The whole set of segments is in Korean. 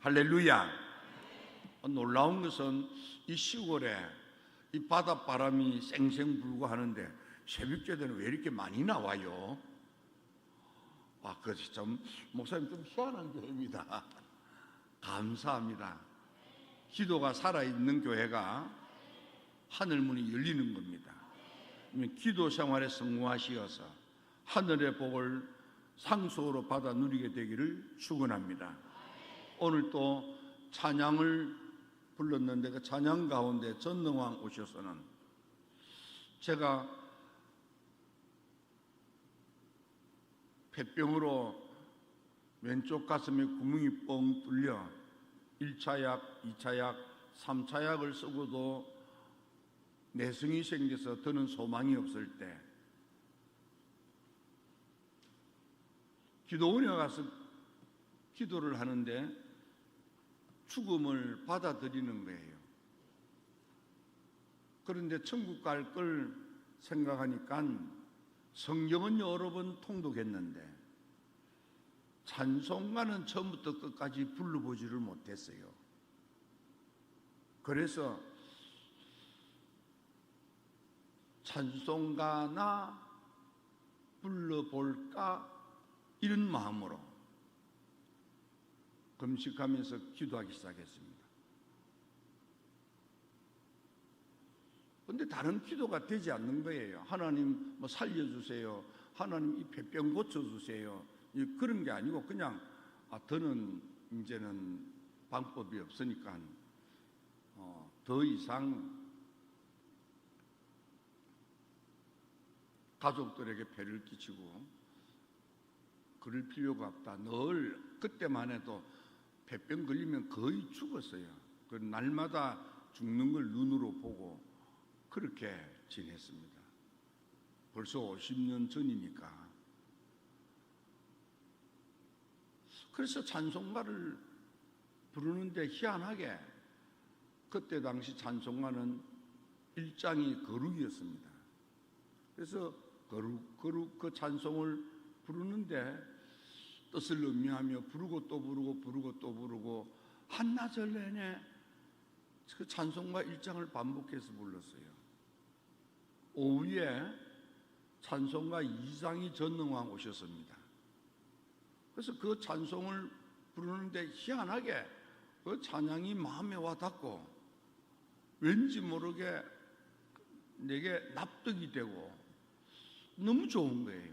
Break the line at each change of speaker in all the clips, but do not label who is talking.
할렐루야. 놀라운 것은 이 시골에 이 바닷바람이 쌩쌩 불고 하는데 새벽제대는 왜 이렇게 많이 나와요? 그것이 참 목사님 좀 희한한 교회입니다. 감사합니다. 기도가 살아있는 교회가 하늘문이 열리는 겁니다. 기도 생활에 성공하시어서 하늘의 복을 상속으로 받아 누리게 되기를 축원합니다. 오늘 또 찬양을 불렀는데 그 찬양 가운데 전능왕 오셔서는 제가 폐병으로 왼쪽 가슴에 구멍이 뻥 뚫려 1차 약, 2차 약, 3차 약을 쓰고도 내성이 생겨서 더는 소망이 없을 때 기도원에 가서 기도를 하는데 죽음을 받아들이는 거예요. 그런데 천국 갈 걸 생각하니까 성경은 여러 번 통독했는데 찬송가는 처음부터 끝까지 불러보지를 못했어요. 그래서 찬송가나 불러볼까 이런 마음으로 금식하면서 기도하기 시작했습니다. 그런데 다른 기도가 되지 않는 거예요. 하나님 살려주세요. 하나님 이 폐병 고쳐주세요. 그런 게 아니고 그냥 더는 이제는 방법이 없으니까 더 이상 가족들에게 배를 끼치고 그럴 필요가 없다. 늘 그때만 해도 폐병 걸리면 거의 죽었어요. 그 날마다 죽는 걸 눈으로 보고 그렇게 지냈습니다. 벌써 50년 전이니까. 그래서 찬송가를 부르는데 희한하게 그때 당시 찬송가는 1장이 거룩이었습니다. 그래서 거룩 그 찬송을 부르는데 뜻을 음미하며 부르고 또 부르고 부르고 또 부르고 한나절 내내 그 찬송가 1장을 반복해서 불렀어요. 오후에 찬송가 2장이 전능왕 오셨습니다. 그래서 그 찬송을 부르는데 희한하게 그 찬양이 마음에 와 닿고 왠지 모르게 내게 납득이 되고 너무 좋은 거예요.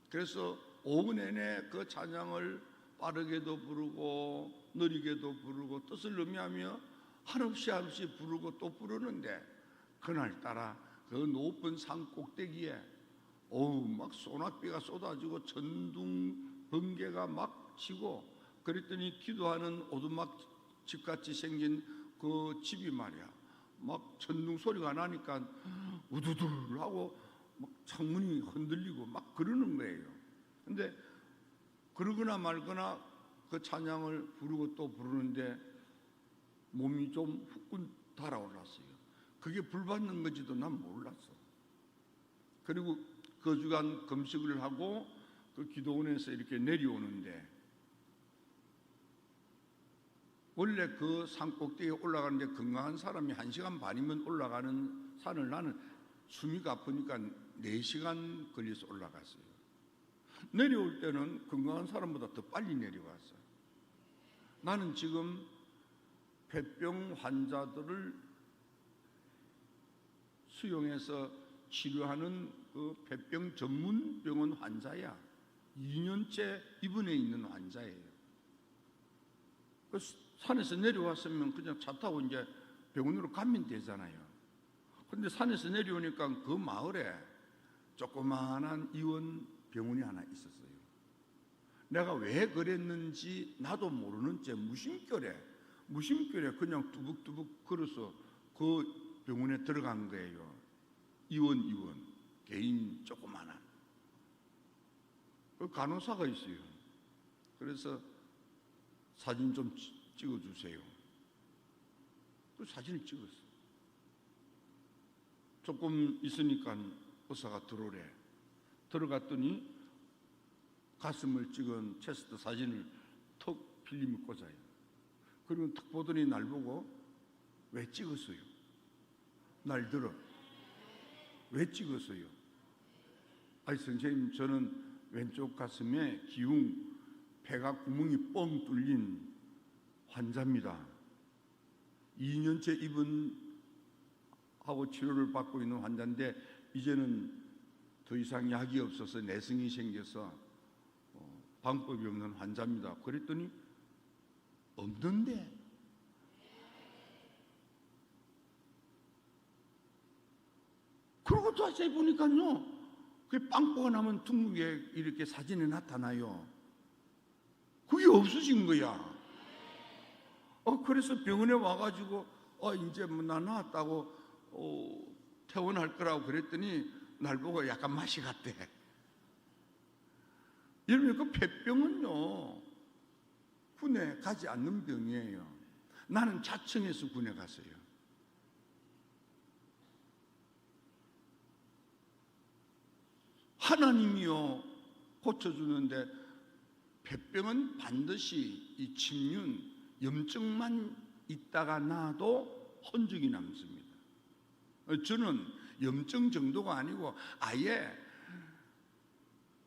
그래서 오후 내내 그 찬양을 빠르게도 부르고 느리게도 부르고 뜻을 의미하며 한없이 한없이 부르고 또 부르는데 그날따라 그 높은 산 꼭대기에 막 소낙비가 쏟아지고 천둥 번개가 막 치고 그랬더니 기도하는 오두막 집같이 생긴 그 집이 말이야 막 천둥 소리가 나니까 우두들 하고 막 창문이 흔들리고 막 그러는 거예요. 근데 그러거나 말거나 그 찬양을 부르고 또 부르는데 몸이 좀 후끈 달아올랐어요. 그게 불 받는 건지도 난 몰랐어. 그리고 그 주간 금식을 하고 그 기도원에서 이렇게 내려오는데 원래 그 산꼭대기에 올라가는데 건강한 사람이 1시간 반이면 올라가는 산을 나는 숨이 가쁘니까 4시간 걸려서 올라갔어요. 내려올 때는 건강한 사람보다 더 빨리 내려왔어요. 나는 지금 폐병 환자들을 수용해서 치료하는 그 폐병 전문 병원 환자야. 2년째 입원해 있는 환자예요. 그 산에서 내려왔으면 그냥 차 타고 이제 병원으로 가면 되잖아요. 그런데 산에서 내려오니까 그 마을에 조그마한 이원 병원이 하나 있었어요. 내가 왜 그랬는지 나도 모르는 채 무심결에 그냥 뚜벅뚜벅 걸어서 그 병원에 들어간 거예요. 이원 개인 조그마한 그 간호사가 있어요. 그래서 사진 좀 찍어주세요. 그 사진을 찍었어요. 조금 있으니까 의사가 들어오래. 들어갔더니 가슴을 찍은 체스트 사진을 턱 필름을 꽂아요. 그리고 탁 보더니 날 보고 왜 찍었어요? 날 들어 왜 찍었어요? 아니 선생님, 저는 왼쪽 가슴에 기웅 폐가 구멍이 뻥 뚫린 환자입니다. 2년째 입원하고 치료를 받고 있는 환자인데 이제는 더 이상 약이 없어서 내성이 생겨서 방법이 없는 환자입니다. 그랬더니 없는데, 그러고 자세히 보니까요, 그 빵꾸가 나면 둥근게 이렇게 사진에 나타나요. 그게 없어진 거야. 그래서 병원에 와가지고 이제 뭐 나 나았다고 퇴원할 거라고 그랬더니 날 보고 약간 맛이 갔대. 여러분, 그 폐병은요 군에 가지 않는 병이에요. 나는 자청해서 군에 갔어요. 하나님이요 고쳐주는데, 폐병은 반드시 이 침륜, 염증만 있다가 나도 흔적이 남습니다. 저는 염증 정도가 아니고 아예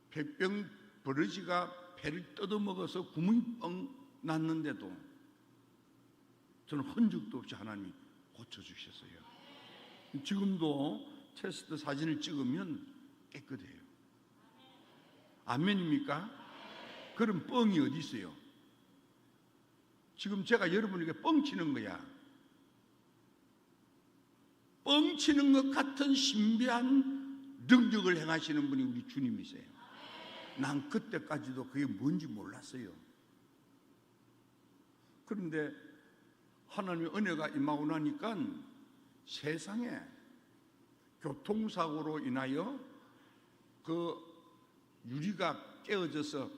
폐병 버러지가 폐를 뜯어먹어서 구멍이 뻥 났는데도 저는 흔적도 없이 하나님이 고쳐주셨어요. 지금도 체스트 사진을 찍으면 깨끗해요. 아멘입니까? 그럼 뻥이 어디 있어요? 지금 제가 여러분에게 뻥치는 거야. 뻥치는 것 같은 신비한 능력을 행하시는 분이 우리 주님이세요. 난 그때까지도 그게 뭔지 몰랐어요. 그런데 하나님의 은혜가 임하고 나니까 세상에 교통사고로 인하여 그 유리가 깨어져서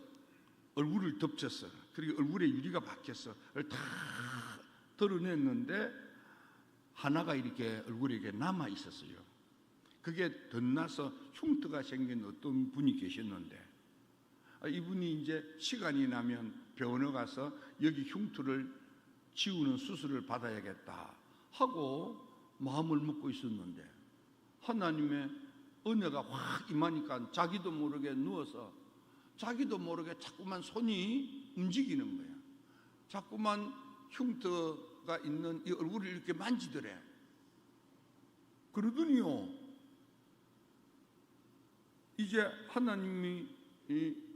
얼굴을 덮쳤어. 그리고 얼굴에 유리가 박혔어. 그걸 다 드러냈는데 하나가 이렇게 얼굴에 이렇게 남아 있었어요. 그게 덧나서 흉터가 생긴 어떤 분이 계셨는데, 이분이 이제 시간이 나면 병원에 가서 여기 흉터를 지우는 수술을 받아야겠다 하고 마음을 먹고 있었는데, 하나님의 은혜가 확 임하니까 자기도 모르게 누워서 자기도 모르게 자꾸만 손이 움직이는 거야. 자꾸만 흉터가 있는 이 얼굴을 이렇게 만지더래. 그러더니요, 이제 하나님이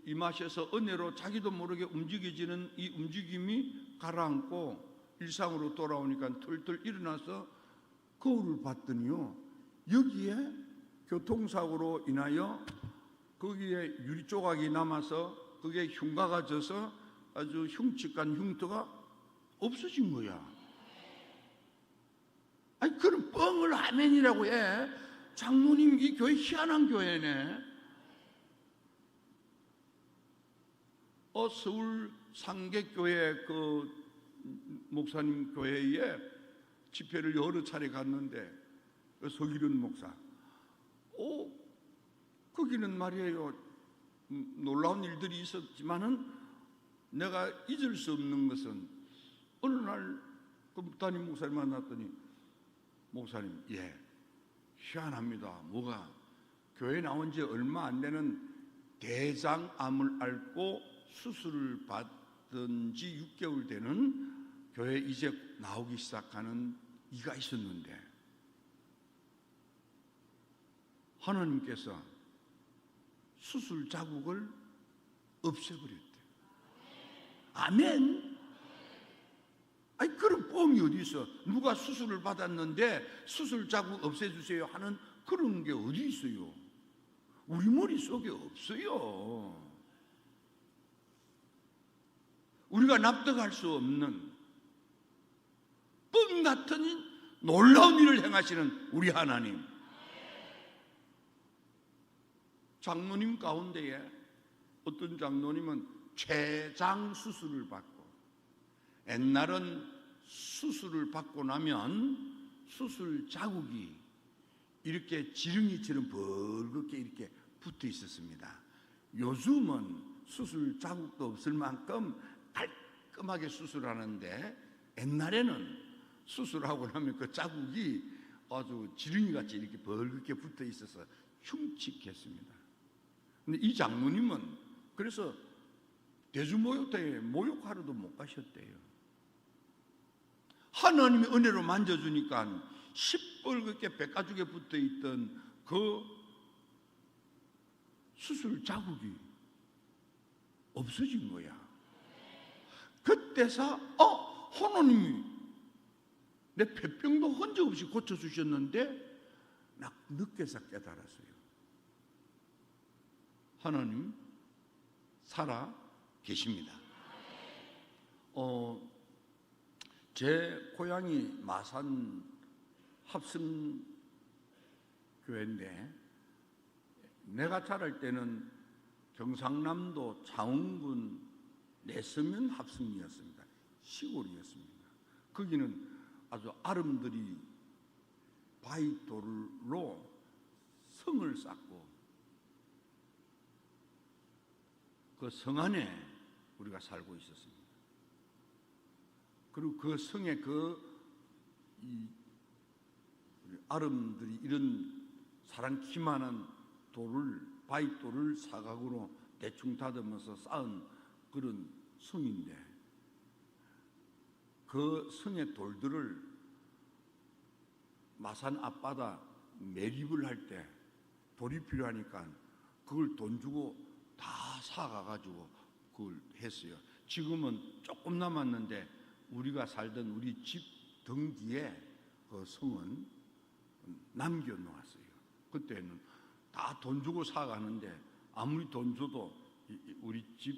임하셔서 은혜로 자기도 모르게 움직여지는 이 움직임이 가라앉고 일상으로 돌아오니까 털털 일어나서 거울을 봤더니요, 여기에 교통사고로 인하여 거기에 유리 조각이 남아서 그게 흉가가 져서 아주 흉측한 흉터가 없어진 거야. 아니, 그럼 뻥을 아멘이라고 해. 장로님, 이 교회 희한한 교회네. 서울 상계교회 그 목사님 교회에 집회를 여러 차례 갔는데, 서기륜 목사, 거기는 말이에요, 놀라운 일들이 있었지만은 내가 잊을 수 없는 것은 어느 날 그 담임 목사님 만났더니, 목사님, 희한합니다. 뭐가? 교회 나온 지 얼마 안 되는 대장암을 앓고 수술을 받은 지 6개월 되는 교회 이제 나오기 시작하는 이가 있었는데, 하나님께서 수술 자국을 없애버렸대. 아멘. 아니, 그런 뻥이 어디 있어? 누가 수술을 받았는데 수술 자국 없애주세요 하는 그런 게 어디 있어요? 우리 머릿속에 없어요. 우리가 납득할 수 없는 뻥 같은 놀라운 일을 행하시는 우리 하나님. 장로님 가운데에 어떤 장로님은 췌장 수술을 받고, 옛날은 수술을 받고 나면 수술 자국이 이렇게 지렁이처럼 벌겋게 이렇게 붙어 있었습니다. 요즘은 수술 자국도 없을 만큼 깔끔하게 수술하는데 옛날에는 수술하고 나면 그 자국이 아주 지렁이같이 이렇게 벌겋게 붙어 있어서 흉측했습니다. 근데 이 장로님은 그래서 대주모욕대에 모욕하러도 못 가셨대요. 하나님의 은혜로 만져주니까 시뻘겋게 백가죽에 붙어 있던 그 수술 자국이 없어진 거야. 그때서 하나님이 내 폐병도 흔적 없이 고쳐주셨는데 나 늦게서 깨달았어요. 하나님 살아 계십니다. 제 고향이 마산 합성교회인데 내가 자랄 때는 경상남도 창원군 내서면 합성이었습니다. 시골이었습니다. 거기는 아주 아름드리 바위돌로 성을 쌓고 그 성 안에 우리가 살고 있었습니다. 그리고 그 성에 아름드리 이런 사람 키만한 바위돌을 사각으로 대충 다듬어서 쌓은 그런 성인데 그 성의 돌들을 마산 앞바다 매립을 할 때 돌이 필요하니까 그걸 돈 주고 다 사가가지고 그걸 했어요. 지금은 조금 남았는데 우리가 살던 우리 집 등 뒤에 그 성은 남겨놓았어요. 그때는 다 돈 주고 사가는데 아무리 돈 줘도 우리 집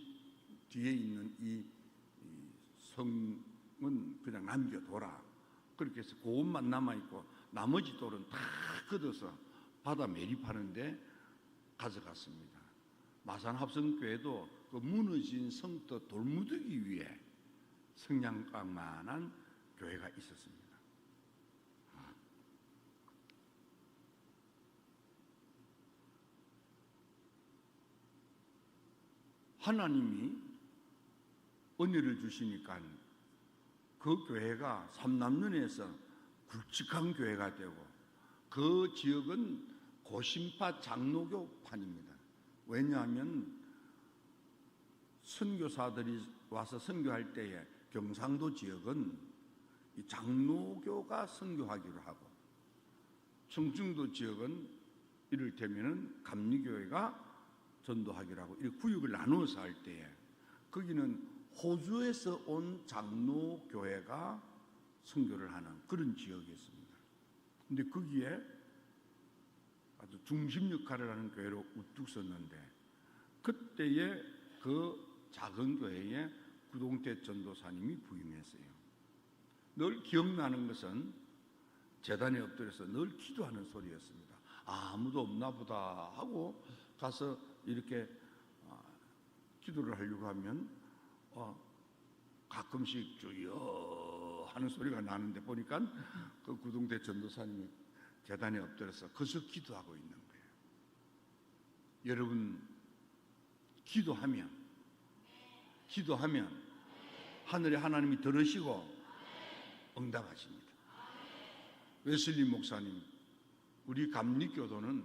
뒤에 있는 이 성은 그냥 남겨둬라. 그렇게 해서 그것만 남아있고 나머지 돌은 다 걷어서 바다 매립하는데 가져갔습니다. 마산 합성교회도 그 무너진 성터 돌무더기 위에 성냥강만한 교회가 있었습니다. 하나님이 은혜를 주시니까 그 교회가 삼남면에서 굵직한 교회가 되고 그 지역은 고신파 장로교판입니다. 왜냐하면 선교사들이 와서 선교할 때에 경상도 지역은 이 장로교가 선교하기로 하고 청중도 지역은 이를테면 감리교회가 전도하기로 하고 이 구역을 나누어서 할 때에 거기는 호주에서 온 장로교회가 선교를 하는 그런 지역이었습니다. 근데 거기에 아주 중심 역할을 하는 교회로 우뚝 섰는데 그때에 그 작은 교회에 구동태 전도사님이 부임했어요. 늘 기억나는 것은 제단에 엎드려서 늘 기도하는 소리였습니다. 아무도 없나 보다 하고 가서 이렇게 기도를 하려고 하면 가끔씩 주여 하는 소리가 나는데 보니까 그 구동태 전도사님이 제단에 엎드려서 거기서 기도하고 있는 거예요. 여러분 기도하면 하늘에 하나님이 들으시고 응답하십니다. 웨슬리 목사님, 우리 감리교도는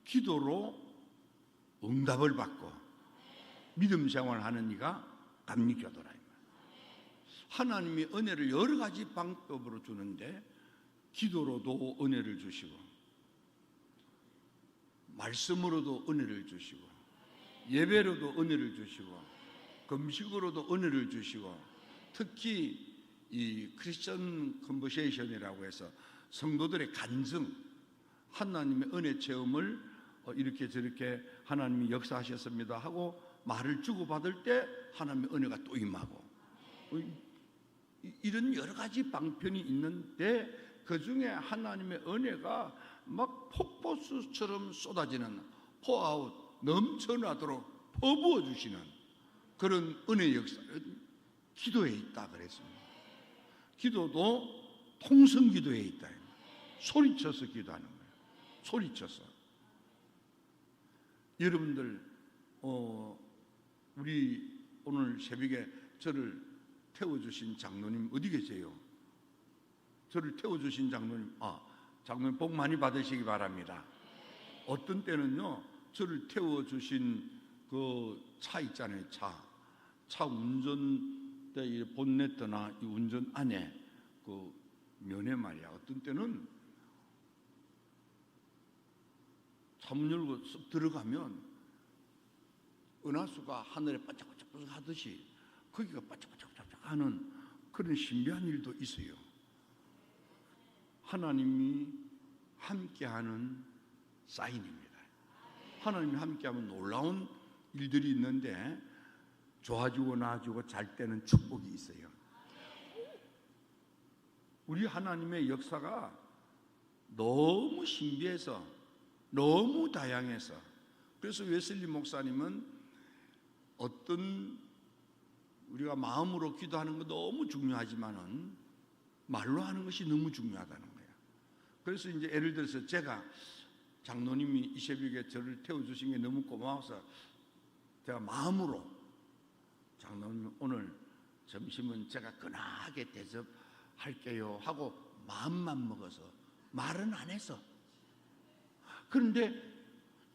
기도로 응답을 받고 믿음 생활하는 이가 감리교도라. 하나님이 은혜를 여러 가지 방법으로 주는데 기도로도 은혜를 주시고 말씀으로도 은혜를 주시고 예배로도 은혜를 주시고 금식으로도 은혜를 주시고 특히 이 크리스천 컨버세이션이라고 해서 성도들의 간증 하나님의 은혜 체험을 이렇게 저렇게 하나님이 역사하셨습니다 하고 말을 주고받을 때 하나님의 은혜가 또 임하고 이런 여러 가지 방편이 있는데 그 중에 하나님의 은혜가 막 폭포수처럼 쏟아지는 포아웃 넘쳐나도록 퍼부어 주시는 그런 은혜의 역사는 기도에 있다 그랬습니다. 기도도 통성 기도에 있다. 소리쳐서 기도하는 거예요. 소리쳐서. 여러분들 우리 오늘 새벽에 저를 태워주신 장로님 어디 계세요? 저를 태워주신 장로님, 장로님 복 많이 받으시기 바랍니다. 어떤 때는요, 저를 태워주신 그 차 있잖아요. 차 운전대 이 본네트나 이 운전 안에 그 면에 말이야. 어떤 때는 차문 열고 쓱 들어가면 은하수가 하늘에 반짝반짝 하듯이 거기가 반짝반짝 하는 그런 신비한 일도 있어요. 하나님이 함께하는 사인입니다. 하나님이 함께하면 놀라운 일들이 있는데 좋아지고 나아지고 잘 때는 축복이 있어요. 우리 하나님의 역사가 너무 신비해서 너무 다양해서 그래서 웨슬리 목사님은 어떤 우리가 마음으로 기도하는 거 너무 중요하지만은 말로 하는 것이 너무 중요하다는 거예요. 그래서 이제 예를 들어서 제가 장로님이 이 새벽에 저를 태워주신 게 너무 고마워서 제가 마음으로 장로님 오늘 점심은 제가 근하게 대접할게요 하고 마음만 먹어서 말은 안 해서 그런데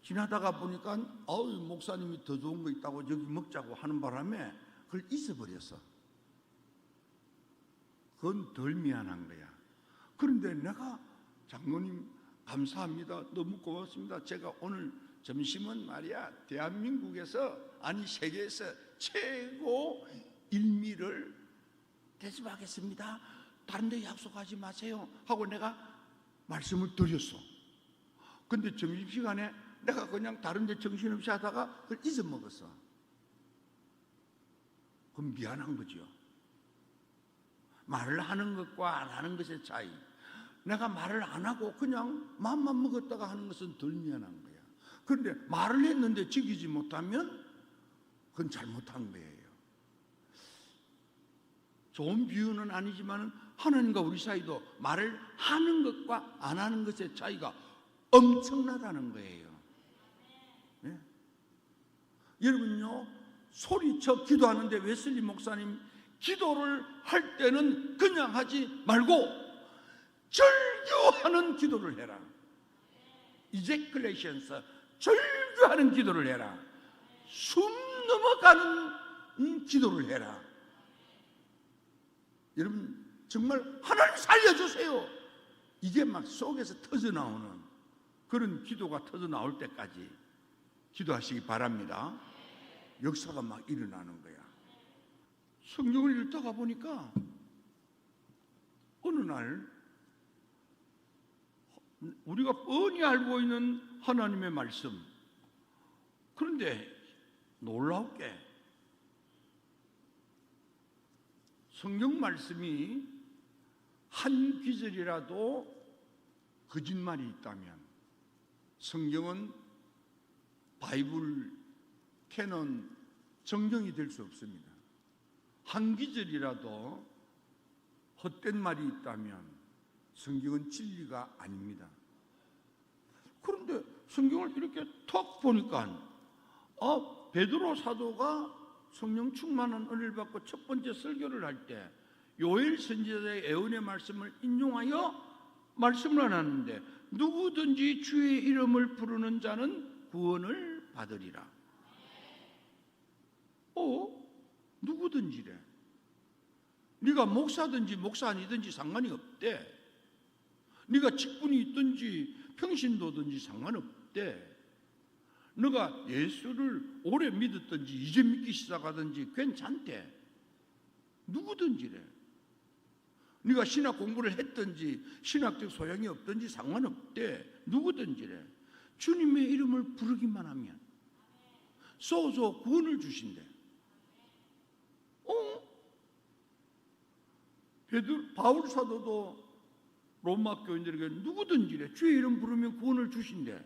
지나다가 보니까 목사님이 더 좋은 거 있다고 여기 먹자고 하는 바람에 그걸 잊어버렸어. 그건 덜 미안한 거야. 그런데 내가 장로님 감사합니다. 너무 고맙습니다. 제가 오늘 점심은 말이야 대한민국에서 아니 세계에서 최고 일미를 대접하겠습니다. 다른 데 약속하지 마세요 하고 내가 말씀을 드렸어. 근데 점심시간에 내가 그냥 다른 데 정신없이 하다가 그걸 잊어먹었어. 그건 미안한 거죠. 말을 하는 것과 안 하는 것의 차이. 내가 말을 안 하고 그냥 마음만 먹었다가 하는 것은 덜 미안한 거야. 그런데 말을 했는데 지키지 못하면 그건 잘못한 거예요. 좋은 비유는 아니지만 하나님과 우리 사이도 말을 하는 것과 안 하는 것의 차이가 엄청나다는 거예요. 네? 여러분요, 소리쳐 기도하는데 웨슬리 목사님 기도를 할 때는 그냥 하지 말고 절규하는 기도를 해라. 이제클레이션스, 절규하는 기도를 해라. 숨 넘어가는 기도를 해라. 여러분 정말 하나님 살려주세요. 이게 막 속에서 터져나오는 그런 기도가 터져나올 때까지 기도하시기 바랍니다. 역사가 막 일어나는 거야. 성경을 읽다가 보니까 어느 날 우리가 뻔히 알고 있는 하나님의 말씀, 그런데 놀랍게 성경 말씀이 한 귀절이라도 거짓말이 있다면 성경은 바이블 캐논 정정이 될 수 없습니다. 한 귀절이라도 헛된 말이 있다면 성경은 진리가 아닙니다. 그런데 성경을 이렇게 턱 보니까 베드로 사도가 성령 충만한 은혜를 받고 첫 번째 설교를 할 때 요엘 선지자의 예언의 말씀을 인용하여 말씀을 하는데 누구든지 주의 이름을 부르는 자는 구원을 받으리라. 누구든지래. 네가 목사든지 목사 아니든지 상관이 없대. 네가 직분이 있든지 평신도든지 상관없대. 너가 예수를 오래 믿었든지 이제 믿기 시작하든지 괜찮대. 누구든지래. 네가 신학 공부를 했든지 신학적 소양이 없든지 상관없대. 누구든지래. 주님의 이름을 부르기만 하면 소소 구원을 주신대. 바울 사도도 로마 교인들에게 누구든지래 주의 이름 부르면 구원을 주신대.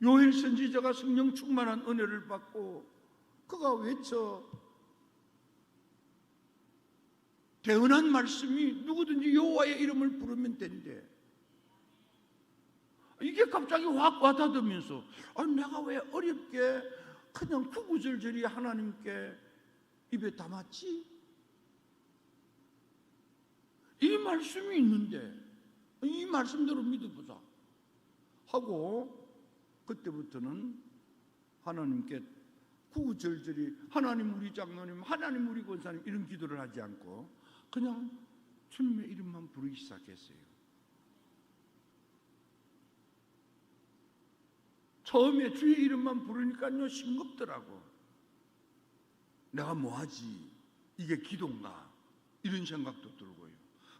요엘 선지자가 성령 충만한 은혜를 받고 그가 외쳐 대언한 말씀이 누구든지 여호와의 이름을 부르면 된대. 이게 갑자기 확 와닿으면서 내가 왜 어렵게 그냥 구구절절히 하나님께 입에 담았지? 이 말씀이 있는데 이 말씀대로 믿어보자 하고 그때부터는 하나님께 구구절절히 하나님 우리 장로님, 하나님 우리 권사님 이런 기도를 하지 않고 그냥 주님의 이름만 부르기 시작했어요. 처음에 주의 이름만 부르니까요 싱겁더라고. 내가 뭐하지? 이게 기도인가? 이런 생각도 들고요.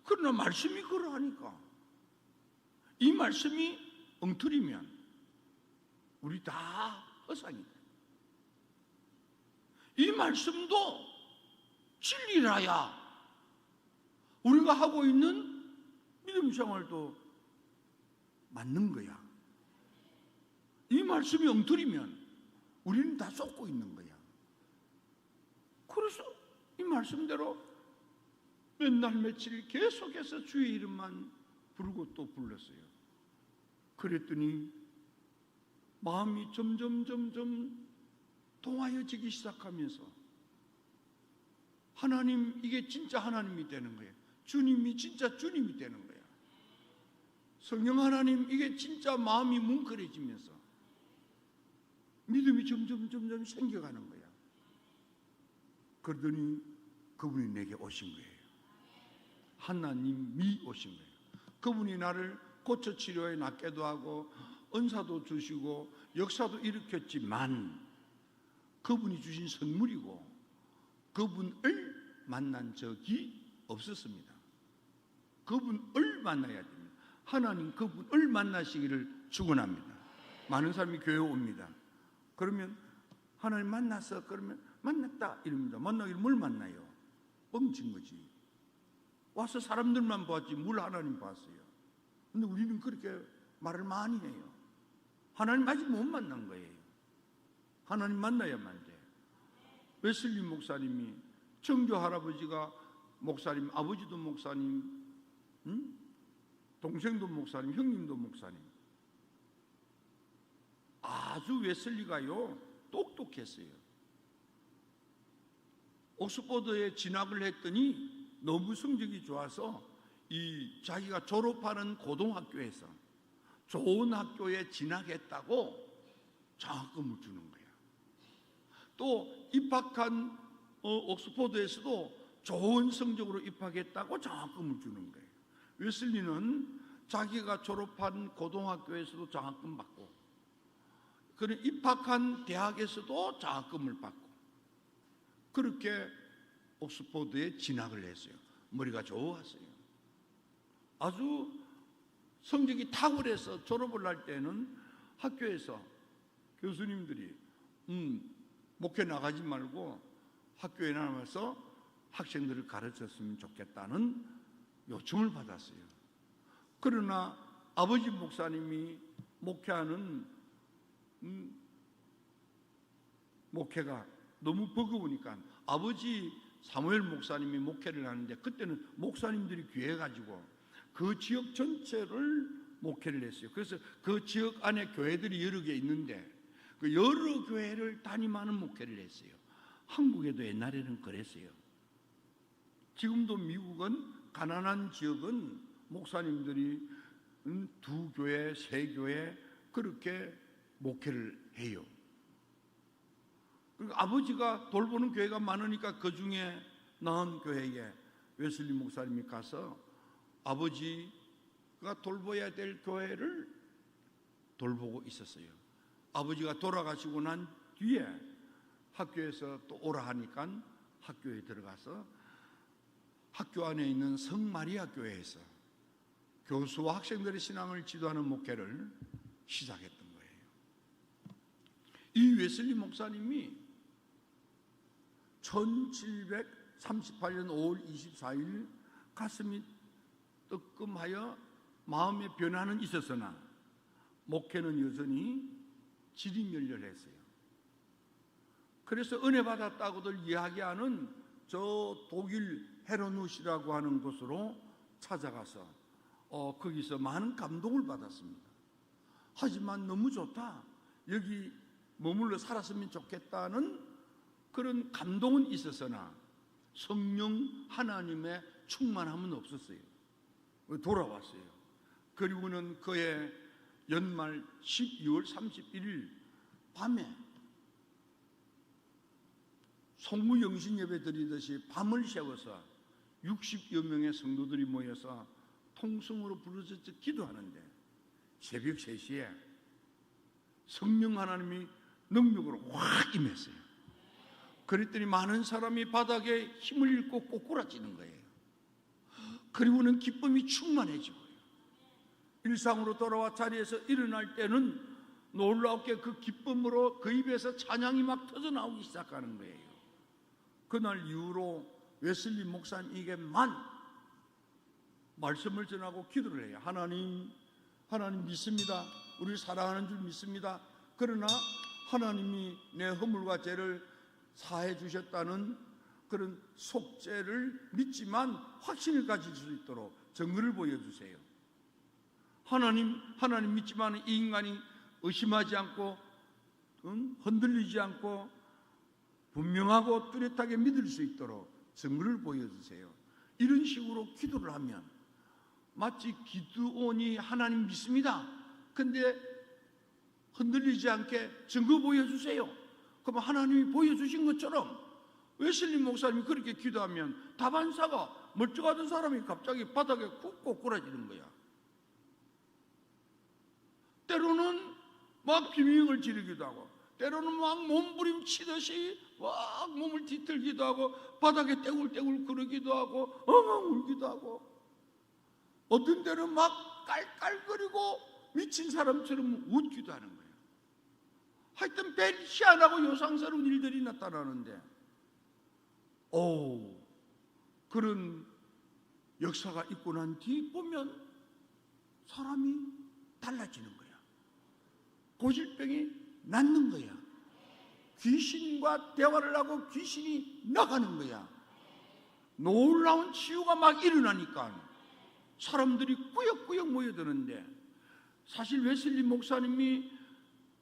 그러나 말씀이 그러하니까 이 말씀이 엉터리면 우리 다 허상이다. 이 말씀도 진리라야 우리가 하고 있는 믿음 생활도 맞는 거야. 이 말씀이 엉터리면 우리는 다 쏟고 있는 거야. 그래서 이 말씀대로 맨날 며칠 계속해서 주의 이름만 부르고 또 불렀어요. 그랬더니 마음이 점점 동하여지기 시작하면서 하나님, 이게 진짜 하나님이 되는 거예요. 주님이 진짜 주님이 되는 거예요. 성령 하나님, 이게 진짜 마음이 뭉클해지면서 믿음이 점점 생겨가는 거야. 그러더니 그분이 내게 오신 거예요. 하나님이 오신 거예요. 그분이 나를 고쳐 치료해 낫게도 하고 은사도 주시고 역사도 일으켰지만 그분이 주신 선물이고 그분을 만난 적이 없었습니다. 그분을 만나야 됩니다. 하나님 그분을 만나시기를 축원합니다. 많은 사람이 교회에 옵니다. 그러면 하나님 만났어? 그러면 만났다 이럽니다. 만나기를 뭘 만나요? 뻥친 거지. 와서 사람들만 봤지 뭘 하나님 봤어요. 근데 우리는 그렇게 말을 많이 해요. 하나님 아직 못 만난 거예요. 하나님 만나야만 돼. 웨슬리 목사님이 정교 할아버지가 목사님, 아버지도 목사님, 동생도 목사님, 형님도 목사님. 아주 웨슬리가요 똑똑했어요. 옥스퍼드에 진학을 했더니 너무 성적이 좋아서 이 자기가 졸업하는 고등학교에서 좋은 학교에 진학했다고 장학금을 주는 거야. 또 입학한 옥스퍼드에서도 좋은 성적으로 입학했다고 장학금을 주는 거예요. 웨슬리는 자기가 졸업한 고등학교에서도 장학금 받고 그리고 입학한 대학에서도 장학금을 받고 그렇게 옥스퍼드에 진학을 했어요. 머리가 좋았어요. 아주 성적이 탁월해서 졸업을 할 때는 학교에서 교수님들이 목회 나가지 말고 학교에 남아서 학생들을 가르쳤으면 좋겠다는 요청을 받았어요. 그러나 아버지 목사님이 목회하는 목회가 너무 버거우니까 아버지 사무엘 목사님이 목회를 하는데 그때는 목사님들이 귀해가지고 그 지역 전체를 목회를 했어요. 그래서 그 지역 안에 교회들이 여러 개 있는데 그 여러 교회를 담임하는 목회를 했어요. 한국에도 옛날에는 그랬어요. 지금도 미국은 가난한 지역은 목사님들이 2교회, 3교회 그렇게 목회를 해요. 그리고 아버지가 돌보는 교회가 많으니까 그 중에 나은 교회에 웨슬리 목사님이 가서 아버지가 돌봐야 될 교회를 돌보고 있었어요. 아버지가 돌아가시고 난 뒤에 학교에서 또 오라 하니까 학교에 들어가서 학교 안에 있는 성마리아 교회에서 교수와 학생들의 신앙을 지도하는 목회를 시작했던 거예요. 이 웨슬리 목사님이 1738년 5월 24일 가슴이 뜨끔하여 마음의 변화는 있었으나 목회는 여전히 지리멸렬했어요. 그래서 은혜 받았다고들 이야기하는 저 독일 헤르누시라고 하는 곳으로 찾아가서 거기서 많은 감동을 받았습니다. 하지만 너무 좋다. 여기 머물러 살았으면 좋겠다는 그런 감동은 있었으나 성령 하나님의 충만함은 없었어요. 돌아왔어요. 그리고는 그의 연말 12월 31일 밤에 송무영신 예배 드리듯이 밤을 새워서 60여 명의 성도들이 모여서 통성으로 부르짖어 기도하는데 새벽 3시에 성령 하나님이 능력으로 확 임했어요. 그랬더니 많은 사람이 바닥에 힘을 잃고 꼬꾸라지는 거예요. 그리고는 기쁨이 충만해지고요. 일상으로 돌아와 자리에서 일어날 때는 놀랍게 그 기쁨으로 그 입에서 찬양이 막 터져나오기 시작하는 거예요. 그날 이후로 웨슬리 목사님에게만 말씀을 전하고 기도를 해요. 하나님 믿습니다. 우리를 사랑하는 줄 믿습니다. 그러나 하나님이 내 허물과 죄를 사해 주셨다는 그런 속죄를 믿지만 확신을 가질 수 있도록 증거를 보여주세요. 하나님 믿지만 이 인간이 의심하지 않고 흔들리지 않고 분명하고 뚜렷하게 믿을 수 있도록 증거를 보여주세요. 이런 식으로 기도를 하면 마치 기드온이 하나님 믿습니다. 근데 흔들리지 않게 증거 보여주세요. 그럼 하나님이 보여주신 것처럼 웨슬리 목사님이 그렇게 기도하면 다반사가 멀쩡하던 사람이 갑자기 바닥에 쿡 꼬꾸라지는 거야. 때로는 막 비명을 지르기도 하고, 때로는 막 몸부림치듯이 막 몸을 뒤틀기도 하고, 바닥에 떼굴떼굴 그러기도 하고, 엉엉 울기도 하고, 어떤 때는 막 깔깔거리고 미친 사람처럼 웃기도 하는 거예요. 하여튼 별 희한하고 요상스러운 일들이 나타나는데, 그런 역사가 있고 난 뒤 보면 사람이 달라지는 거야. 고질병이 낫는 거야. 귀신과 대화를 하고 귀신이 나가는 거야. 놀라운 치유가 막 일어나니까 사람들이 꾸역꾸역 모여드는데, 사실 웨슬리 목사님이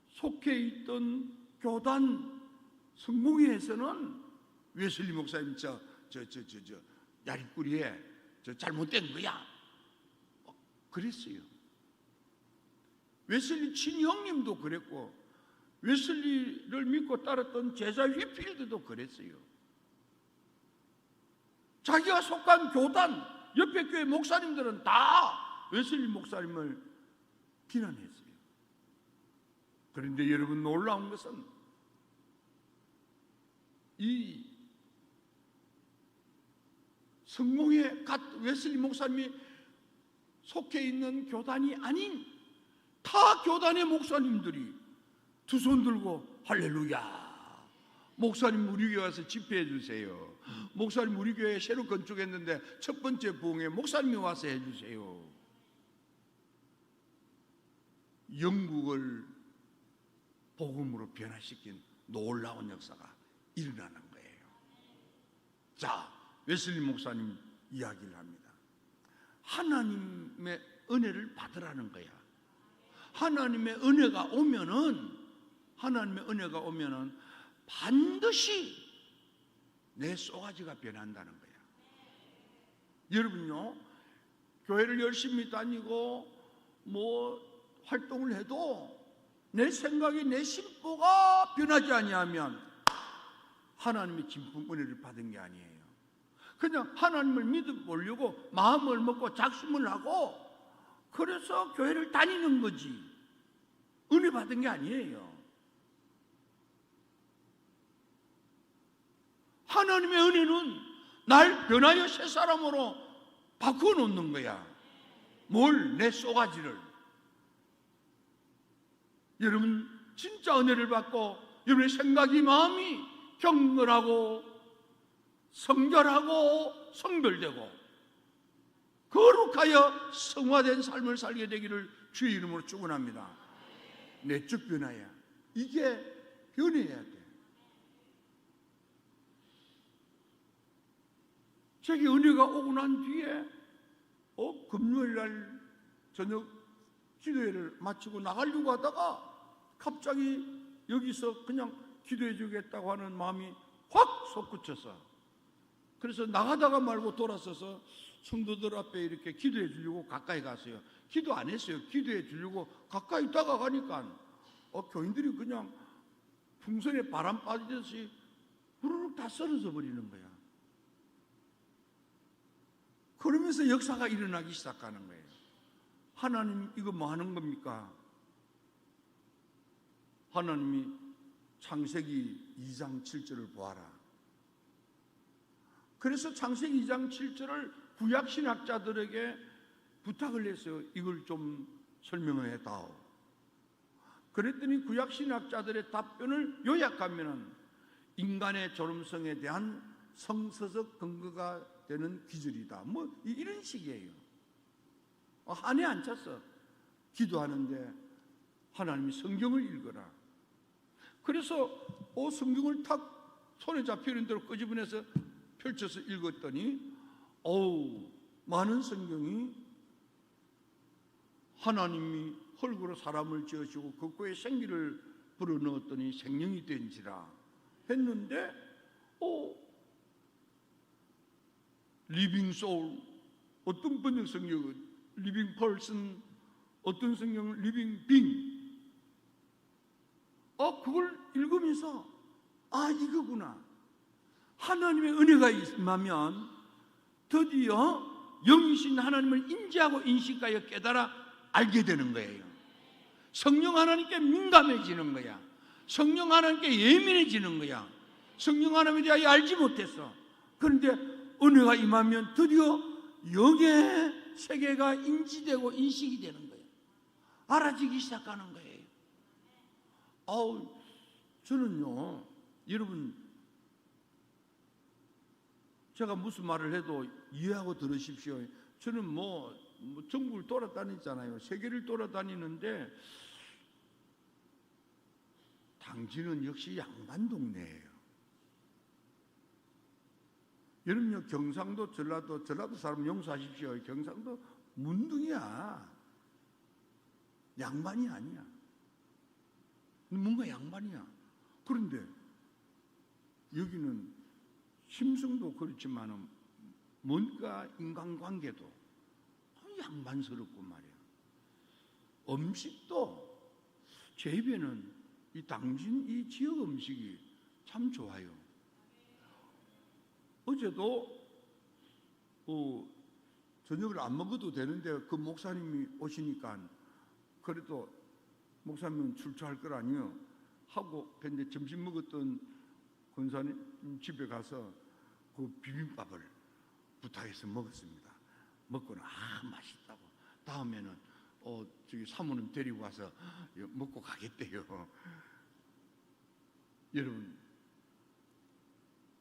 속해 있던 교단 성공회에서는 웨슬리 목사님 야리꾸리에 잘못된 거야 그랬어요. 웨슬리 친형님도 그랬고, 웨슬리를 믿고 따랐던 제자 휘필드도 그랬어요. 자기가 속한 교단 옆에 교회 목사님들은 다 웨슬리 목사님을 비난했어요. 그런데 여러분, 놀라운 것은 이 성공의 웨슬리 목사님이 속해 있는 교단이 아닌 타 교단의 목사님들이 두 손 들고 할렐루야, 목사님 우리 교회 와서 집회해 주세요. 목사님 우리 교회 새로 건축했는데 첫 번째 부흥회 목사님이 와서 해주세요. 영국을 복음으로 변화시킨 놀라운 역사가 일어나는 거예요. 자, 웨슬리 목사님 이야기를 합니다. 하나님의 은혜를 받으라는 거야. 하나님의 은혜가 오면은 반드시 내 쏘가지가 변한다는 거야. 여러분요, 교회를 열심히 다니고 활동을 해도 내 생각이, 내 심보가 변하지 아니하면 하나님의 진품 은혜를 받은 게 아니에요. 그냥 하나님을 믿어보려고 마음을 먹고 작심을 하고 그래서 교회를 다니는 거지 은혜 받은 게 아니에요. 하나님의 은혜는 날 변하여 새 사람으로 바꾸어 놓는 거야. 뭘? 내 쏘가지를. 여러분 진짜 은혜를 받고 여러분의 생각이, 마음이 경건하고 성결하고 성별되고 거룩하여 성화된 삶을 살게 되기를 주의 이름으로 축원합니다. 내적 변화야. 이게 변해야 돼. 제게 은혜가 오고 난 뒤에 금요일날 저녁 기도회를 마치고 나가려고 하다가 갑자기 여기서 그냥 기도해 주겠다고 하는 마음이 확 솟구쳐서, 그래서 나가다가 말고 돌아서서 성도들 앞에 이렇게 기도해 주려고 가까이 갔어요. 기도 안 했어요. 기도해 주려고 가까이 다가가니까 교인들이 그냥 풍선에 바람 빠지듯이 후루룩 다 쓰러져 버리는 거야. 그러면서 역사가 일어나기 시작하는 거예요. 하나님, 이거 뭐 하는 겁니까? 하나님이 창세기 2장 7절을 보아라. 그래서 창세기 2장 7절을 구약신학자들에게 부탁을 했어요. 이걸 좀 설명을 해다오. 그랬더니 구약신학자들의 답변을 요약하면 인간의 존엄성에 대한 성서적 근거가 되는 기준이다. 뭐 이런 식이에요. 한해 안 찼어. 기도하는데 하나님이 성경을 읽어라. 그래서 성경을 탁 손에 잡히는 대로 끄집어내서 펼쳐서 읽었더니 많은 성경이 하나님이 흙으로 사람을 지으시고 그 코에 생기를 불어넣었더니 생명이 된지라 했는데 리빙 소울, 어떤 번역 성경은 리빙 펄슨, 어떤 성경은 리빙 빙. 그걸 읽으면서 이거구나. 하나님의 은혜가 임하면 드디어 영이신 하나님을 인지하고 인식하여 깨달아 알게 되는 거예요. 성령 하나님께 민감해지는 거야. 성령 하나님께 예민해지는 거야. 성령 하나님에 대하여 알지 못했어. 그런데 은혜가 임하면 드디어 영의 세계가 인지되고 인식이 되는 거예요. 알아지기 시작하는 거예요. 저는요, 여러분, 제가 무슨 말을 해도 이해하고 들으십시오. 저는 뭐 전국을 돌아다니잖아요. 세계를 돌아다니는데 당진은 역시 양반 동네예요. 여러분요, 경상도, 전라도 사람 용서하십시오. 경상도 문둥이야. 양반이 아니야. 뭔가 양반이야. 그런데 여기는 심성도 그렇지만 뭔가 인간관계도 양반스럽고 말이야. 음식도 제 입에는 이 당진 이 지역 음식이 참 좋아요. 어제도 저녁을 안 먹어도 되는데 그 목사님이 오시니까 그래도 목사님은 출처할 걸 아니요 하고 근데 점심 먹었던 권사님 집에 가서 그 비빔밥을 부탁해서 먹었습니다. 먹고는 맛있다고. 다음에는 저기 사모님 데리고 와서 먹고 가겠대요. 여러분,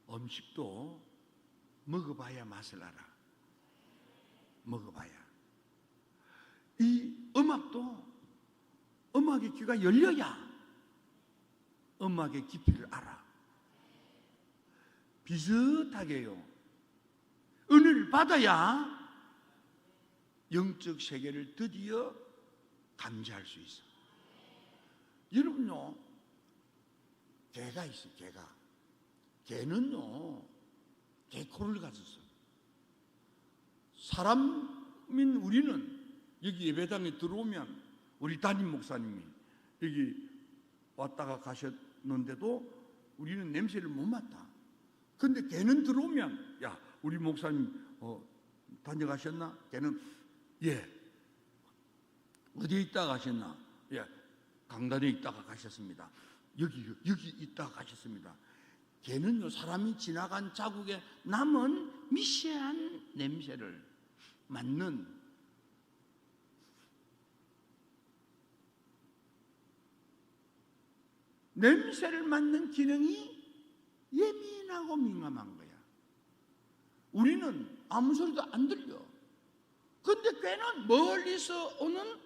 음식도 먹어봐야 맛을 알아. 먹어봐야. 이 음악도 음악의 귀가 열려야 음악의 깊이를 알아. 비슷하게요. 은혜를 받아야 영적 세계를 드디어 감지할 수 있어. 여러분요, 개가 있어. 개는요, 개코를 가졌어. 사람인 우리는 여기 예배당에 들어오면 우리 담임 목사님이 여기 왔다가 가셨는데도 우리는 냄새를 못 맡아. 근데 걔는 들어오면 야, 우리 목사님 다녀가셨나? 걔는 예. 어디에 있다가 가셨나? 예. 강단에 있다가 가셨습니다. 여기 있다가 가셨습니다. 걔는요, 사람이 지나간 자국에 남은 미세한 냄새를 맡는 냄새를 맡는 기능이 예민하고 민감한 거야. 우리는 아무 소리도 안 들려. 근데 걔는 멀리서 오는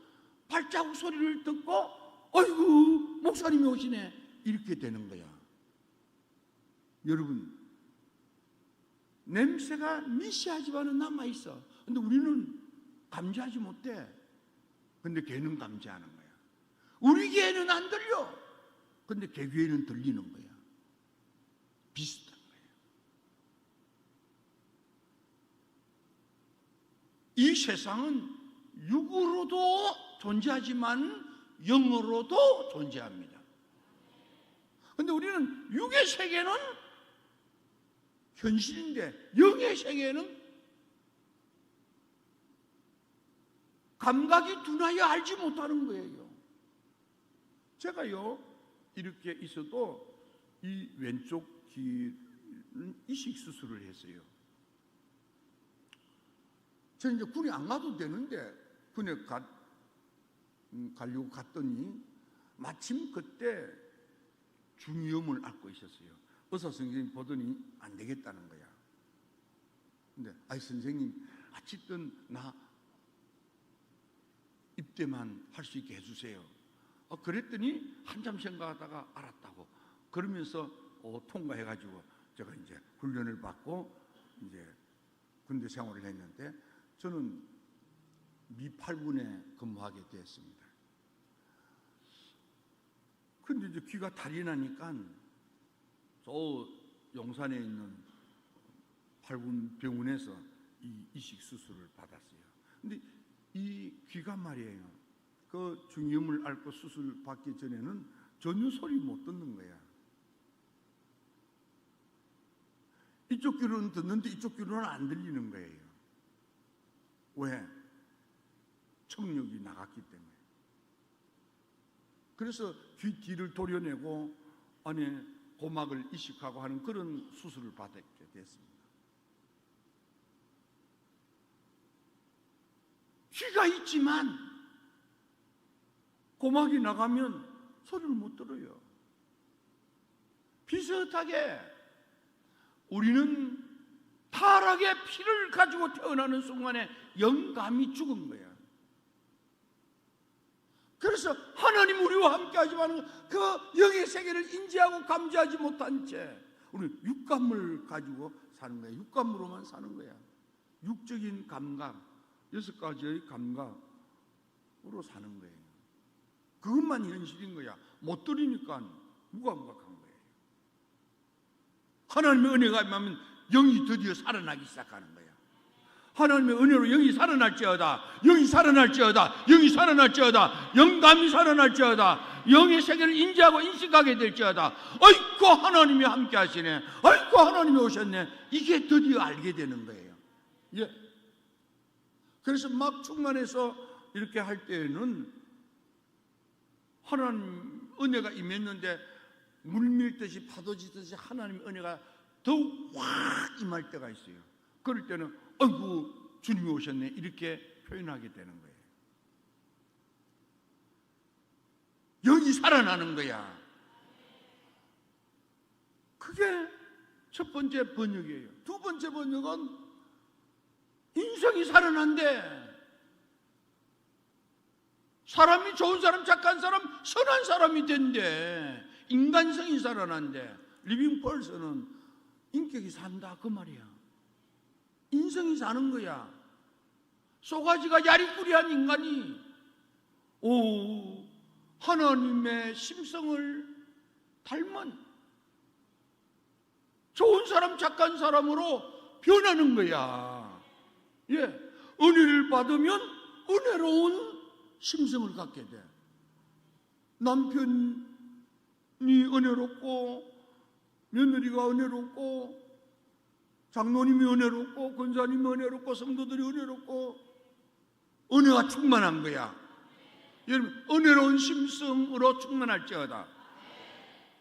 발자국 소리를 듣고 어이구 목사님이 오시네 이렇게 되는 거야. 여러분, 냄새가 미세하지만은 남아있어. 근데 우리는 감지하지 못해. 근데 걔는 감지하는 거야. 우리 귀에는 안 들려. 근데 걔 귀에는 들리는 거야. 비슷한. 이 세상은 육으로도 존재하지만 영으로도 존재합니다. 그런데 우리는 육의 세계는 현실인데 영의 세계는 감각이 둔하여 알지 못하는 거예요. 제가요 이렇게 있어도 이 왼쪽 귀는 이식 수술을 했어요. 저는 이제 군에 안 가도 되는데 군에 가려고 갔더니 마침 그때 중이염을 앓고 있었어요. 의사 선생님 보더니 안 되겠다는 거야. 근데 아이 선생님 어쨌든 나 입대만 할 수 있게 해주세요. 그랬더니 한참 생각하다가 알았다고. 그러면서 통과해가지고 제가 이제 훈련을 받고 이제 군대 생활을 했는데 저는 미 8군에 근무하게 되었습니다. 근데 이제 귀가 달이 나니까 저 용산에 있는 8군 병원에서 이 이식 수술을 받았어요. 근데 이 귀가 말이에요. 그 중이염을 앓고 수술 받기 전에는 전혀 소리 못 듣는 거야. 이쪽 귀로는 듣는데 이쪽 귀로는 안 들리는 거예요. 왜? 청력이 나갔기 때문에. 그래서 귀 뒤를 도려내고 안에 고막을 이식하고 하는 그런 수술을 받게 됐습니다. 귀가 있지만 고막이 나가면 소리를 못 들어요. 비슷하게 우리는 타락의 피를 가지고 태어나는 순간에 영감이 죽은 거야. 그래서 하나님 우리와 함께 하지만 그 영의 세계를 인지하고 감지하지 못한 채 우리는 육감을 가지고 사는 거야. 육감으로만 사는 거야. 육적인 감각, 6가지의 감각으로 사는 거예요. 그것만 현실인 거야. 못 들으니까 무감각한 거예요. 하나님의 은혜가 임하면 영이 드디어 살아나기 시작하는 거야. 하나님의 은혜로 영이 살아날지어다. 영이 살아날지어다. 영이 살아날지어다. 영감이 살아날지어다. 영의 세계를 인지하고 인식하게 될지어다. 아이고 하나님이 함께 하시네. 아이고 하나님이 오셨네. 이게 드디어 알게 되는 거예요. 예. 그래서 막 충만해서 이렇게 할 때에는 하나님 은혜가 임했는데 물밀듯이 파도지듯이 하나님의 은혜가 더욱 확 임할 때가 있어요. 그럴 때는 아이고 주님이 오셨네 이렇게 표현하게 되는 거예요. 영이 살아나는 거야. 그게 첫 번째 번역이에요. 두 번째 번역은 인성이 살아난대. 사람이 좋은 사람, 착한 사람, 선한 사람이 된대. 인간성이 살아난대. 리빙 펄슨은 인격이 산다 그 말이야. 인성이 사는 거야. 쏘가지가 야리꾸리한 인간이 하나님의 심성을 닮은 좋은 사람, 착한 사람으로 변하는 거야. 예, 은혜를 받으면 은혜로운 심성을 갖게 돼. 남편이 은혜롭고 며느리가 은혜롭고 장로님이 은혜롭고 권사님이 은혜롭고 성도들이 은혜롭고 은혜가 충만한 거야. 여러분 은혜로운 심성으로 충만할지어다.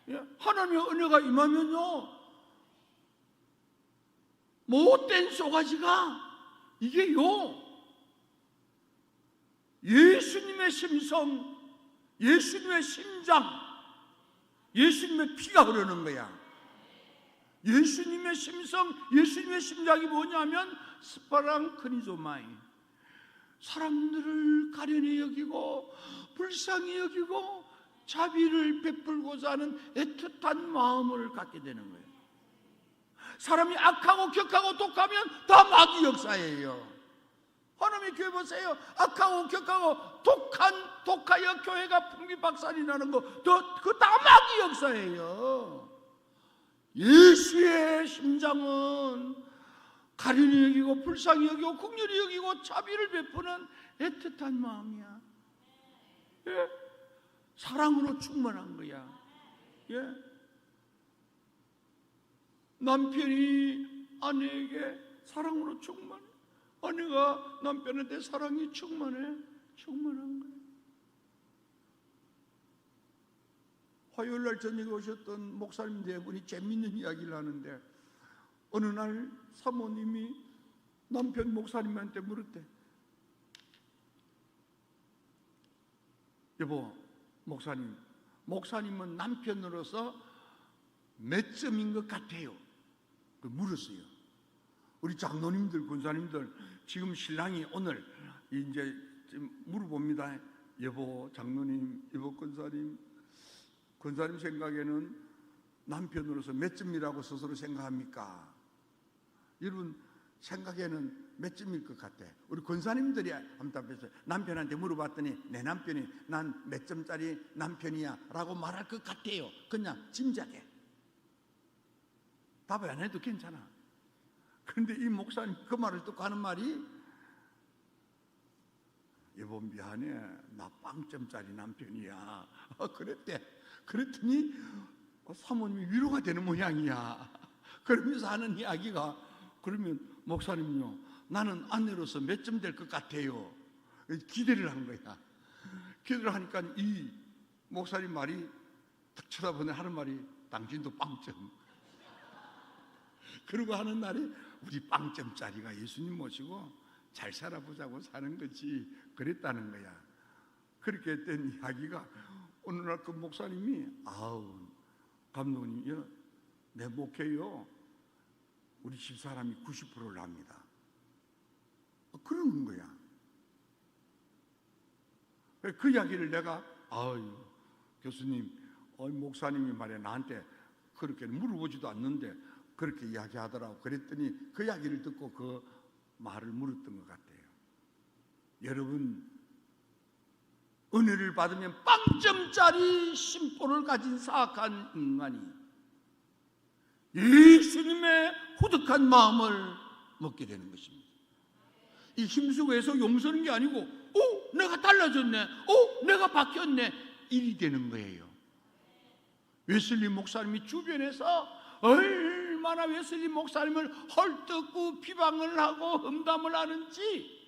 예? 하나님의 은혜가 임하면요 못된 쏘가지가 이게요 예수님의 심성, 예수님의 심장, 예수님의 피가 흐르는 거야. 예수님의 심성, 예수님의 심장이 뭐냐면 스파랑크니조마이, 사람들을 가련히 여기고 불쌍히 여기고 자비를 베풀고자 하는 애틋한 마음을 갖게 되는 거예요. 사람이 악하고 격하고 독하면 다 마귀 역사예요. 하나님 교회 보세요. 악하고 격하고 독하여 교회가 풍비박산이 나는 거 그거 다 마귀 역사예요. 예수의 심장은 가련히 여기고 불쌍히 여기고 긍휼히 여기고 자비를 베푸는 애틋한 마음이야. 예? 사랑으로 충만한 거야. 예? 남편이 아내에게 사랑으로 충만해. 아내가 남편한테 사랑이 충만한 거야. 화요일날 저녁에 오셨던 목사님 네 분이 재밌는 이야기를 하는데, 어느 날 사모님이 남편 목사님한테 물었대. 여보, 목사님은 남편으로서 몇 점인 것 같아요? 물었어요. 우리 장로님들, 권사님들, 지금 신랑이 오늘 이제 물어봅니다. 여보 장로님, 여보 권사님 생각에는 남편으로서 몇 점이라고 스스로 생각합니까? 여러분 생각에는 몇 점일 것 같아? 우리 권사님들이 한번 답했어요. 남편한테 물어봤더니 내 남편이 난 몇 점짜리 남편이야 라고 말할 것 같아요. 그냥 짐작해. 답을 안 해도 괜찮아. 그런데 이 목사님 그 말을 듣고 하는 말이, 여보 미안해, 나 빵점짜리 남편이야. 그랬대. 그랬더니 사모님이 위로가 되는 모양이야. 그러면서 하는 이야기가, 그러면 목사님요, 나는 아내로서 몇 점 될 것 같아요. 기대를 한 거야. 기대를 하니까 이 목사님 말이 딱 쳐다보네. 하는 말이, 당신도 빵점. 그러고 하는 날이, 우리 빵점짜리가 예수님 모시고 잘 살아보자고 사는 거지. 그랬다는 거야. 그렇게 된 이야기가, 어느 날 그 목사님이, 아우 감독님이요, 내 목회요 우리 집사람이 90%를 합니다. 그러는 거야. 그 이야기를 내가, 아유 교수님, 목사님이 말이야 나한테 그렇게 물어보지도 않는데 그렇게 이야기하더라고. 그랬더니 그 이야기를 듣고 그 말을 물었던 것 같아요. 여러분, 은혜를 받으면 빵점짜리 심보를 가진 사악한 인간이 예수님의 후득한 마음을 먹게 되는 것입니다. 이 힘쓰고해서 용서하는 게 아니고, 내가 달라졌네, 내가 바뀌었네, 일이 되는 거예요. 웨슬리 목사님이 주변에서 얼마나 웨슬리 목사님을 헐뜯고 비방을 하고 험담을 하는지,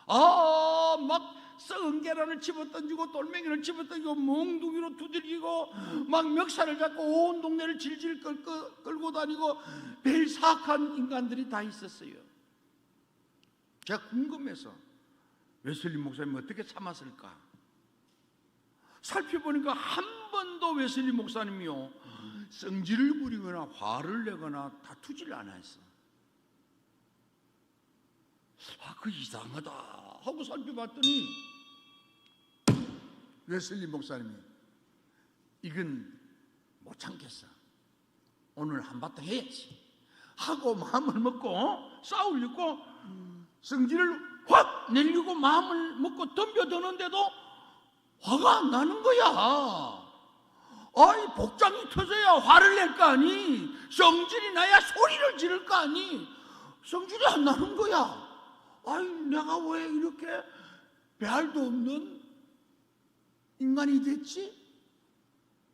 막 썩은 계란을 집어던지고 돌멩이를 집어던지고 몽둥이로 두들기고 막 멱살을 잡고 온 동네를 질질 끌고 다니고 매일 사악한 인간들이 다 있었어요. 제가 궁금해서 웨슬리 목사님 어떻게 참았을까? 살펴보니까 한 번도 웨슬리 목사님이요 성질을 부리거나 화를 내거나 다투질 않았어. 그 이상하다 하고 살펴봤더니 웨슬리 목사님이, 이건 못 참겠어, 오늘 한바탕 해야지 하고 마음을 먹고 싸우려고 성질을 확 내려고 마음을 먹고 덤벼드는데도 화가 안 나는 거야. 복장이 터져야 화를 낼 거 아니, 성질이 나야 소리를 지를 거 아니. 성질이 안 나는 거야. 내가 왜 이렇게 배알도 없는 인간이 됐지?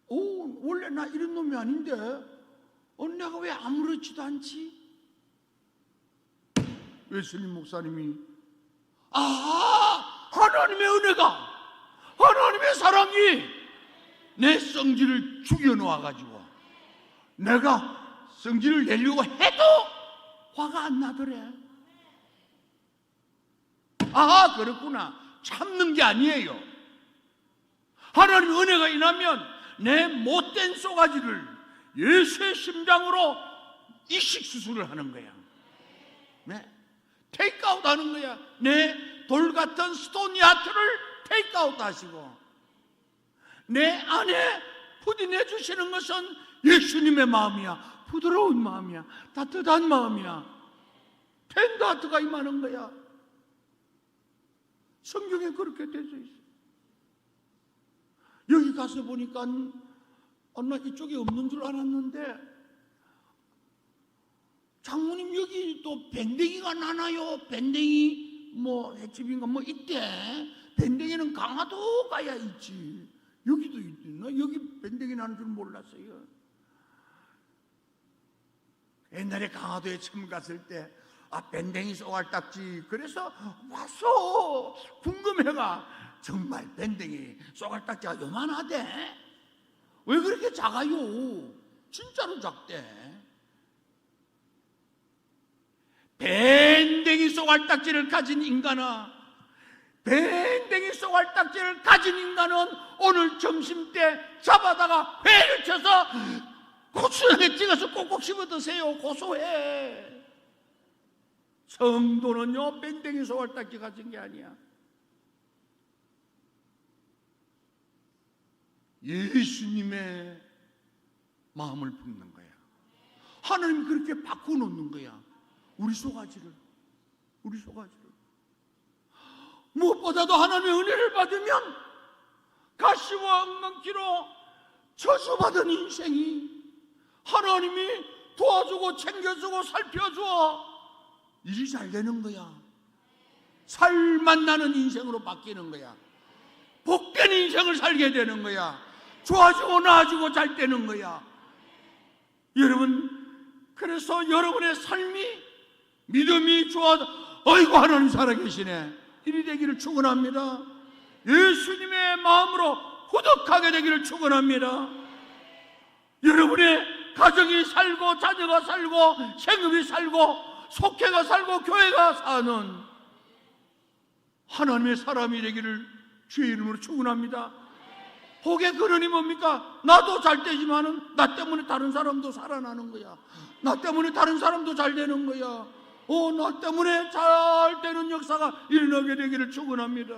원래 나 이런 놈이 아닌데 내가 왜 아무렇지도 않지? 웨슬리 목사님이, 하나님의 은혜가, 하나님의 사랑이 내 성질을 죽여놓아가지고 내가 성질을 내려고 해도 화가 안 나더래. 그렇구나. 참는 게 아니에요. 하나님의 은혜가 임하면 내 못된 쏘가지를 예수의 심장으로 이식 수술을 하는 거야. 네. 테이크아웃 하는 거야. 내 돌 같은 스토니 하트를 테이크아웃 하시고, 내 안에 푸딩해 주시는 것은 예수님의 마음이야. 부드러운 마음이야. 따뜻한 마음이야. 텐더 하트가 임하는 거야. 성경에 그렇게 되어 있어요. 여기 가서 보니까 나 이쪽에 없는 줄 알았는데 장모님 여기 또 밴댕이가 나나요? 밴댕이 뭐 횟집인가 뭐 있대. 밴댕이는 강화도 가야 있지. 여기도 있나? 여기 밴댕이 나는 줄 몰랐어요. 옛날에 강화도에 처음 갔을 때 밴댕이 쏘갈딱지 그래서 와서 궁금해가 정말 밴댕이 쏘갈딱지가 요만하대. 왜 그렇게 작아요? 진짜로 작대. 밴댕이 쏘갈딱지를 가진 인간아, 밴댕이 쏘갈딱지를 가진 인간은 오늘 점심때 잡아다가 회를 쳐서 고추장에 찍어서 꼭꼭 씹어 드세요. 고소해. 성도는요 밴댕이 쏘갈딱지 가진 게 아니야. 예수님의 마음을 품는 거야. 하나님이 그렇게 바꿔놓는 거야. 우리 소가지를. 무엇보다도 하나님의 은혜를 받으면 가시와 엉겅퀴로 저주받은 인생이 하나님이 도와주고 챙겨주고 살펴주어 일이 잘 되는 거야. 살만 나는 인생으로 바뀌는 거야. 복된 인생을 살게 되는 거야. 좋아지고 나아지고 잘 되는 거야. 여러분, 그래서 여러분의 삶이 믿음이 좋아져 어이구 하나님 살아계시네 이리 되기를 축원합니다. 예수님의 마음으로 후덕하게 되기를 축원합니다. 여러분의 가정이 살고 자녀가 살고 생업이 살고 속회가 살고 교회가 사는 하나님의 사람이 되기를 주의 이름으로 축원합니다. 복의 근원이 뭡니까? 나도 잘 되지만은 나 때문에 다른 사람도 살아나는 거야. 나 때문에 다른 사람도 잘 되는 거야. 나 때문에 잘 되는 역사가 일어나게 되기를 축원합니다.